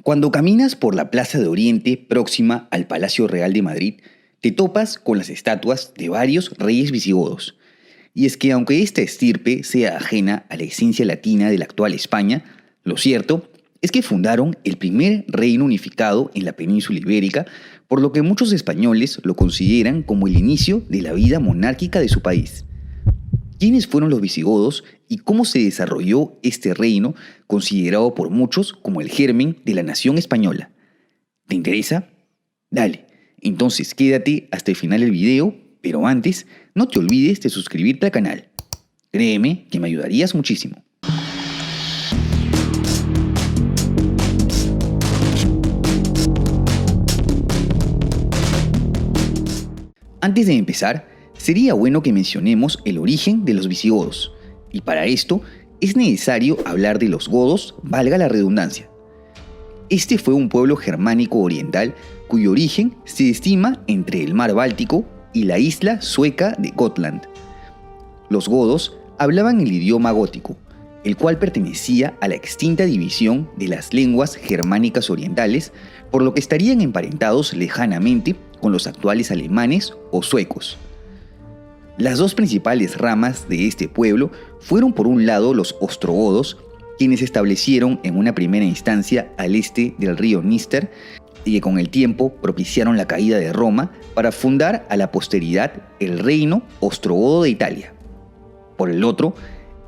Cuando caminas por la Plaza de Oriente próxima al Palacio Real de Madrid, te topas con las estatuas de varios reyes visigodos. Y es que aunque esta estirpe sea ajena a la esencia latina de la actual España, lo cierto es que fundaron el primer reino unificado en la península ibérica, por lo que muchos españoles lo consideran como el inicio de la vida monárquica de su país. ¿Quiénes fueron los visigodos y cómo se desarrolló este reino considerado por muchos como el germen de la nación española? ¿Te interesa? Dale, entonces quédate hasta el final del video, pero antes no te olvides de suscribirte al canal. Créeme que me ayudarías muchísimo. Antes de empezar, sería bueno que mencionemos el origen de los visigodos, y para esto es necesario hablar de los godos, valga la redundancia. Este fue un pueblo germánico oriental cuyo origen se estima entre el mar Báltico y la isla sueca de Gotland. Los godos hablaban el idioma gótico, el cual pertenecía a la extinta división de las lenguas germánicas orientales, por lo que estarían emparentados lejanamente con los actuales alemanes o suecos. Las dos principales ramas de este pueblo fueron por un lado los ostrogodos, quienes se establecieron en una primera instancia al este del río Níster y que con el tiempo propiciaron la caída de Roma para fundar a la posteridad el reino ostrogodo de Italia. Por el otro,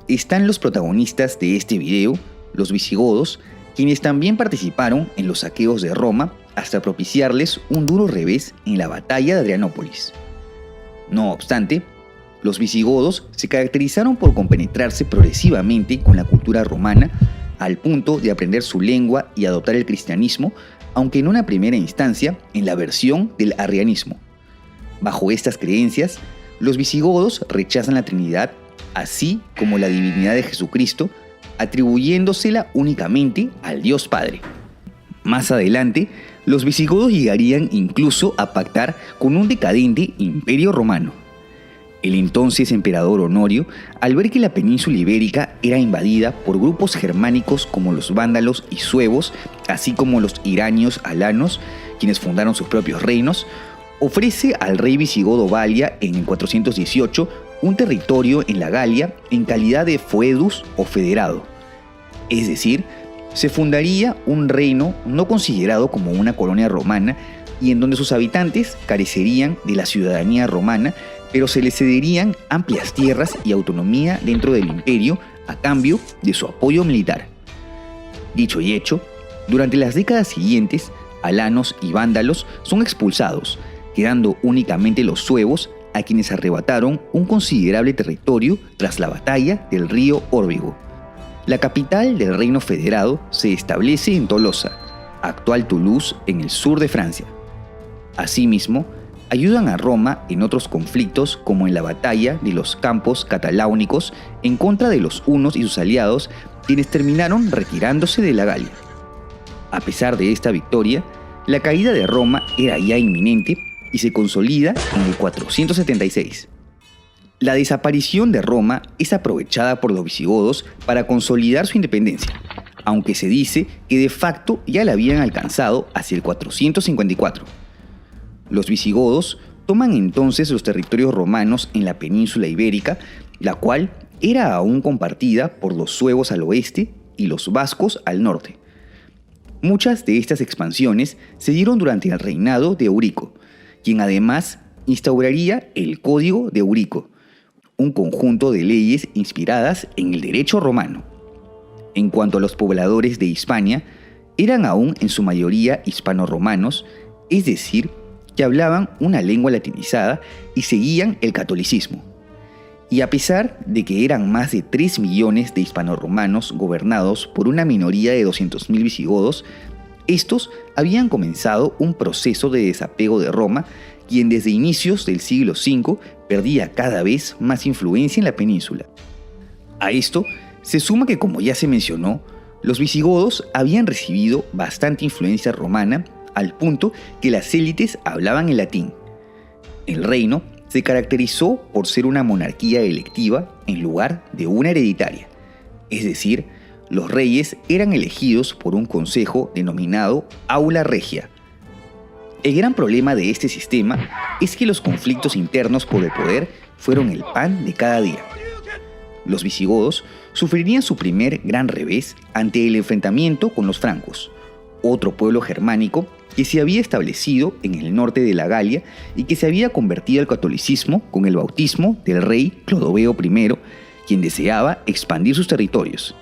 están los protagonistas de este video, los visigodos, quienes también participaron en los saqueos de Roma hasta propiciarles un duro revés en la batalla de Adrianópolis. No obstante, los visigodos se caracterizaron por compenetrarse progresivamente con la cultura romana al punto de aprender su lengua y adoptar el cristianismo, aunque en una primera instancia en la versión del arrianismo. Bajo estas creencias, los visigodos rechazan la Trinidad, así como la divinidad de Jesucristo, atribuyéndosela únicamente al Dios Padre. Más adelante, los visigodos llegarían incluso a pactar con un decadente imperio romano. El entonces emperador Honorio, al ver que la península ibérica era invadida por grupos germánicos como los vándalos y suevos, así como los iranios alanos, quienes fundaron sus propios reinos, ofrece al rey visigodo Balia en el 418 un territorio en la Galia en calidad de foedus o federado. Es decir, se fundaría un reino no considerado como una colonia romana y en donde sus habitantes carecerían de la ciudadanía romana, pero se les cederían amplias tierras y autonomía dentro del imperio a cambio de su apoyo militar. Dicho y hecho, durante las décadas siguientes, alanos y vándalos son expulsados, quedando únicamente los suevos, a quienes arrebataron un considerable territorio tras la batalla del río Órbigo. La capital del reino federado se establece en Tolosa, actual Toulouse, en el sur de Francia. Asimismo, ayudan a Roma en otros conflictos como en la batalla de los Campos Cataláunicos en contra de los hunos y sus aliados, quienes terminaron retirándose de la Galia. A pesar de esta victoria, la caída de Roma era ya inminente y se consolida en el 476. La desaparición de Roma es aprovechada por los visigodos para consolidar su independencia, aunque se dice que de facto ya la habían alcanzado hacia el 454. Los visigodos toman entonces los territorios romanos en la península ibérica, la cual era aún compartida por los suevos al oeste y los vascos al norte. Muchas de estas expansiones se dieron durante el reinado de Eurico, quien además instauraría el Código de Eurico, un conjunto de leyes inspiradas en el derecho romano. En cuanto a los pobladores de Hispania, eran aún en su mayoría hispano-romanos, es decir, que hablaban una lengua latinizada y seguían el catolicismo. Y a pesar de que eran más de 3 millones de hispano-romanos gobernados por una minoría de 200.000 visigodos, estos habían comenzado un proceso de desapego de Roma, quien desde inicios del siglo V perdía cada vez más influencia en la península. A esto se suma que, como ya se mencionó, los visigodos habían recibido bastante influencia romana al punto que las élites hablaban el latín. El reino se caracterizó por ser una monarquía electiva en lugar de una hereditaria, es decir, los reyes eran elegidos por un consejo denominado Aula Regia. El gran problema de este sistema es que los conflictos internos por el poder fueron el pan de cada día. Los visigodos sufrirían su primer gran revés ante el enfrentamiento con los francos, otro pueblo germánico que se había establecido en el norte de la Galia y que se había convertido al catolicismo con el bautismo del rey Clodoveo I, quien deseaba expandir sus territorios.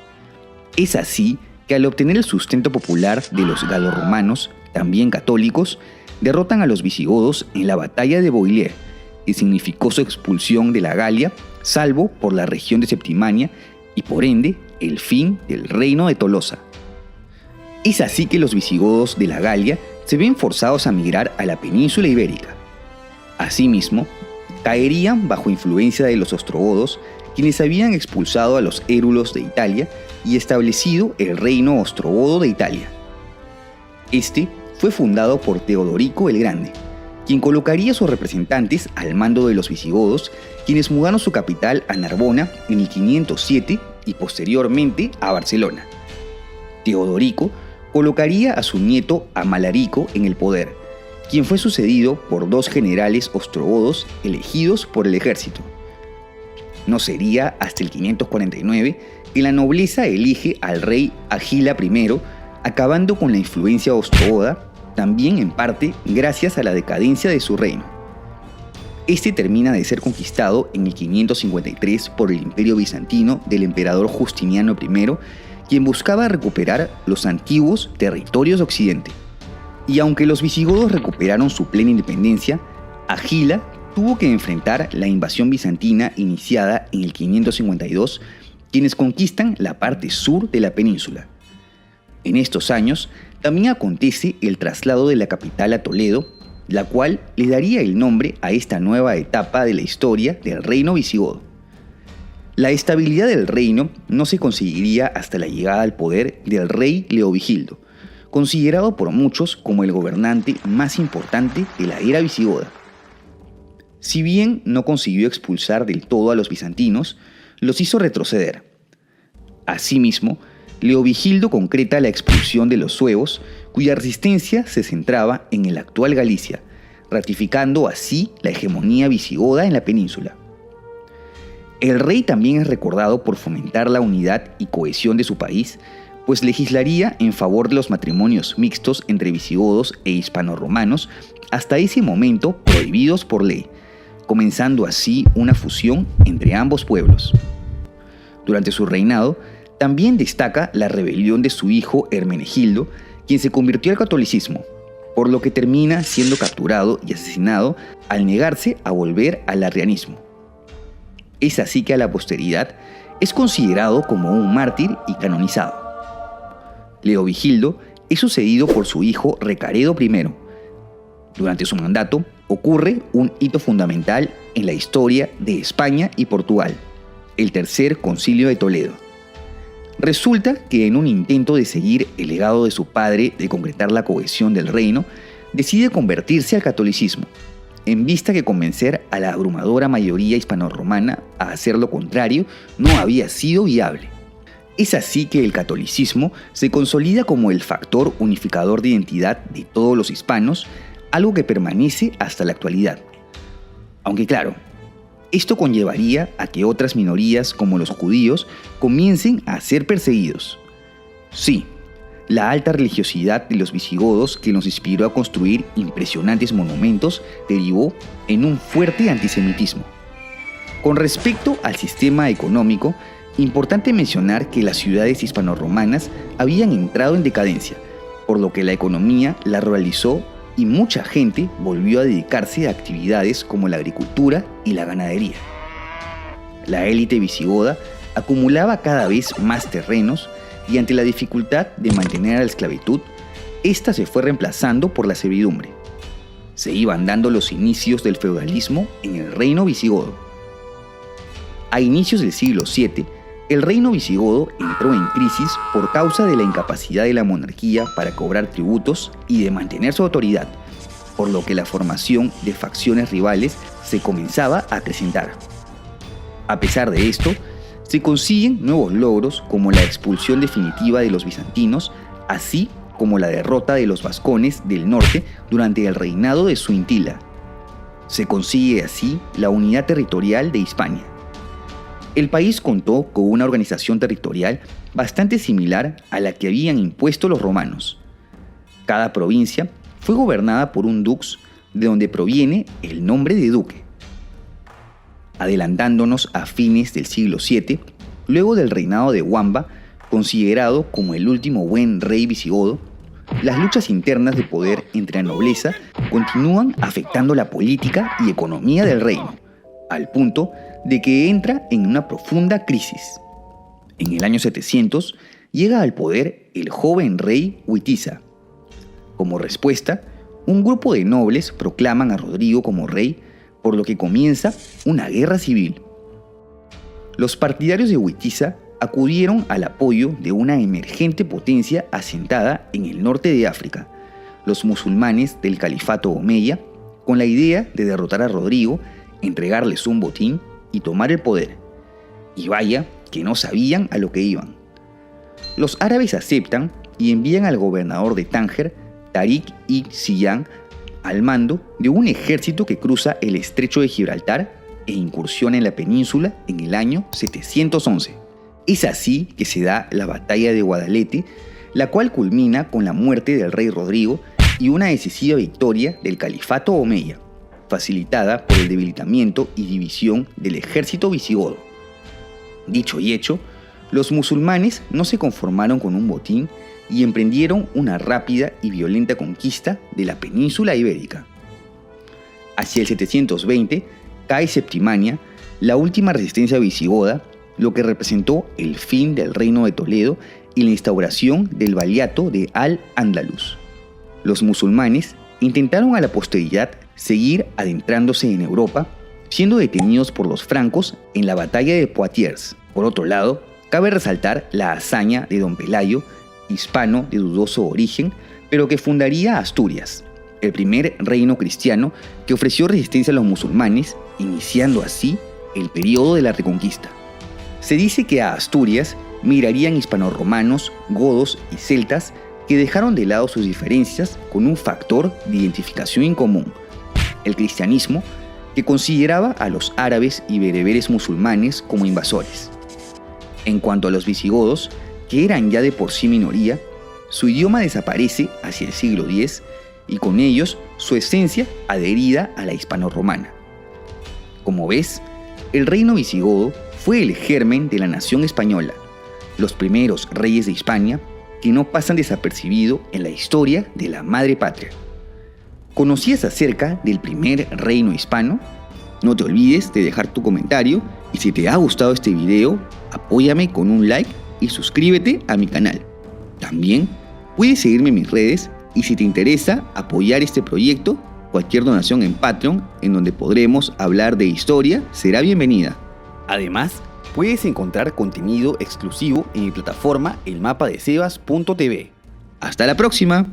Es así que al obtener el sustento popular de los galorromanos, también católicos, derrotan a los visigodos en la batalla de Boilers, que significó su expulsión de la Galia, salvo por la región de Septimania y por ende el fin del reino de Tolosa. Es así que los visigodos de la Galia se ven forzados a migrar a la península ibérica. Asimismo, caerían bajo influencia de los ostrogodos, quienes habían expulsado a los érulos de Italia y establecido el reino ostrogodo de Italia. Este fue fundado por Teodorico el Grande, quien colocaría a sus representantes al mando de los visigodos, quienes mudaron su capital a Narbona en el 507 y posteriormente a Barcelona. Teodorico colocaría a su nieto Amalarico en el poder, quien fue sucedido por dos generales ostrogodos elegidos por el ejército. No sería hasta el 549 que la nobleza elige al rey Agila I, acabando con la influencia ostrogoda, también en parte gracias a la decadencia de su reino. Este termina de ser conquistado en el 553 por el Imperio Bizantino del emperador Justiniano I, quien buscaba recuperar los antiguos territorios de Occidente. Y aunque los visigodos recuperaron su plena independencia, Agila tuvo que enfrentar la invasión bizantina iniciada en el 552, quienes conquistan la parte sur de la península. En estos años también acontece el traslado de la capital a Toledo, la cual le daría el nombre a esta nueva etapa de la historia del reino visigodo. La estabilidad del reino no se conseguiría hasta la llegada al poder del rey Leovigildo, considerado por muchos como el gobernante más importante de la era visigoda. Si bien no consiguió expulsar del todo a los bizantinos, los hizo retroceder. Asimismo, Leovigildo concreta la expulsión de los suevos, cuya resistencia se centraba en el actual Galicia, ratificando así la hegemonía visigoda en la península. El rey también es recordado por fomentar la unidad y cohesión de su país, pues legislaría en favor de los matrimonios mixtos entre visigodos e hispanoromanos, hasta ese momento prohibidos por ley, comenzando así una fusión entre ambos pueblos. Durante su reinado, también destaca la rebelión de su hijo Hermenegildo, quien se convirtió al catolicismo, por lo que termina siendo capturado y asesinado al negarse a volver al arrianismo. Es así que a la posteridad es considerado como un mártir y canonizado. Leovigildo es sucedido por su hijo Recaredo I. Durante su mandato ocurre un hito fundamental en la historia de España y Portugal, el Tercer Concilio de Toledo. Resulta que en un intento de seguir el legado de su padre de concretar la cohesión del reino, decide convertirse al catolicismo, en vista que convencer a la abrumadora mayoría hispanorromana a hacer lo contrario no había sido viable. Es así que el catolicismo se consolida como el factor unificador de identidad de todos los hispanos, algo que permanece hasta la actualidad. Aunque claro, esto conllevaría a que otras minorías como los judíos comiencen a ser perseguidos. Sí, la alta religiosidad de los visigodos que nos inspiró a construir impresionantes monumentos derivó en un fuerte antisemitismo. Con respecto al sistema económico, importante mencionar que las ciudades hispanoromanas habían entrado en decadencia, por lo que la economía la ruralizó y mucha gente volvió a dedicarse a actividades como la agricultura y la ganadería. La élite visigoda acumulaba cada vez más terrenos y ante la dificultad de mantener a la esclavitud, esta se fue reemplazando por la servidumbre. Se iban dando los inicios del feudalismo en el reino visigodo. A inicios del siglo VII, el reino visigodo entró en crisis por causa de la incapacidad de la monarquía para cobrar tributos y de mantener su autoridad, por lo que la formación de facciones rivales se comenzaba a acrecentar. A pesar de esto, Se consiguen nuevos logros como la expulsión definitiva de los bizantinos, así como la derrota de los vascones del norte durante el reinado de Suintila. Se consigue así la unidad territorial de Hispania. El país contó con una organización territorial bastante similar a la que habían impuesto los romanos. Cada provincia fue gobernada por un dux, de donde proviene el nombre de duque. Adelantándonos a fines del siglo VII, luego del reinado de Wamba, considerado como el último buen rey visigodo, las luchas internas de poder entre la nobleza continúan afectando la política y economía del reino, al punto de que entra en una profunda crisis. En el año 700 llega al poder el joven rey Witiza. Como respuesta, un grupo de nobles proclaman a Rodrigo como rey, por lo que comienza una guerra civil. Los partidarios de Witiza acudieron al apoyo de una emergente potencia asentada en el norte de África, los musulmanes del califato omeya, con la idea de derrotar a Rodrigo, entregarles un botín y tomar el poder. Y vaya que no sabían a lo que iban. Los árabes aceptan y envían al gobernador de Tánger, Tariq ibn Ziyad, al mando de un ejército que cruza el estrecho de Gibraltar e incursiona en la península en el año 711. Es así que se da la batalla de Guadalete, la cual culmina con la muerte del rey Rodrigo y una decisiva victoria del califato omeya, facilitada por el debilitamiento y división del ejército visigodo. Dicho y hecho, los musulmanes no se conformaron con un botín y emprendieron una rápida y violenta conquista de la península ibérica. Hacia el 720 cae Septimania, la última resistencia visigoda, lo que representó el fin del reino de Toledo y la instauración del valiato de Al-Ándalus. Los musulmanes intentaron a la posteridad seguir adentrándose en Europa, siendo detenidos por los francos en la batalla de Poitiers. Por otro lado, cabe resaltar la hazaña de Don Pelayo, hispano de dudoso origen, pero que fundaría Asturias, el primer reino cristiano que ofreció resistencia a los musulmanes, iniciando así el periodo de la Reconquista. Se dice que a Asturias migrarían hispanorromanos, godos y celtas que dejaron de lado sus diferencias con un factor de identificación en común, el cristianismo, que consideraba a los árabes y bereberes musulmanes como invasores. En cuanto a los visigodos, que eran ya de por sí minoría, su idioma desaparece hacia el siglo X y con ellos su esencia adherida a la hispanorromana. Como ves, el reino visigodo fue el germen de la nación española, los primeros reyes de Hispania que no pasan desapercibido en la historia de la madre patria. ¿Conocías acerca del primer reino hispano? No te olvides de dejar tu comentario y si te ha gustado este video, apóyame con un like y suscríbete a mi canal. También puedes seguirme en mis redes y si te interesa apoyar este proyecto, cualquier donación en Patreon en donde podremos hablar de historia será bienvenida. Además, puedes encontrar contenido exclusivo en mi plataforma elmapadesebas.tv. ¡Hasta la próxima!